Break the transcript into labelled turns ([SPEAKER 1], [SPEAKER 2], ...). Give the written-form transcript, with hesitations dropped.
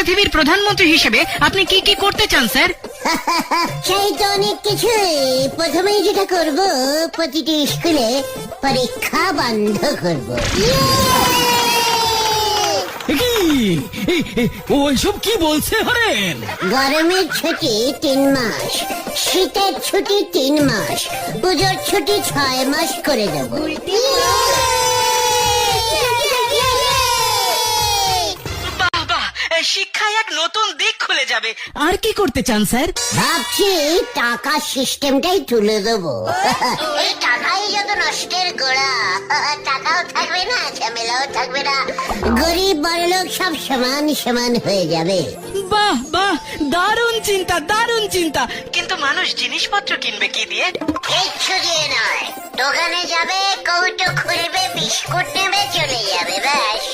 [SPEAKER 1] পৃথিবীর প্রধানমন্ত্রী হিসেবে আপনি কি কি করতে চান স্যার?
[SPEAKER 2] চাই তো অনেক কিছুই। প্রথমেই যেটা করব, প্রতিটি স্কুলে পরীক্ষা বন্ধ করব।
[SPEAKER 3] ওইসব কি বলছে হরেন?
[SPEAKER 2] গরমের ছুটি 3 মাস, শীতের ছুটি 3 মাস, পুজোর ছুটি 6 মাস করে দেব।
[SPEAKER 1] বাহ বাহ, শিক্ষায় এক নতুন দিক খুলে যাবে।
[SPEAKER 3] আর কি করতে চান স্যার?
[SPEAKER 2] ভাবছি টাকা সিস্টেমটাই তুলে দেবো। এই টাকাই যত নষ্টের গোড়া। টাকাও থাকবে না, ঝামেলাও থাকবে না, গরিব বড়লোক সব সমান সমান হয়ে যাবে।
[SPEAKER 3] বাহ বাহ, দারুণ চিন্তা, দারুণ চিন্তা।
[SPEAKER 1] কিন্তু মানুষ জিনিসপত্র কিনবে কি দিয়ে?
[SPEAKER 2] কিচ্ছু দিয়ে নয়, দোকানে যাবে, কৌটো খুলবে, বিস্কুট নেবে, চলে যাবে, ব্যাস।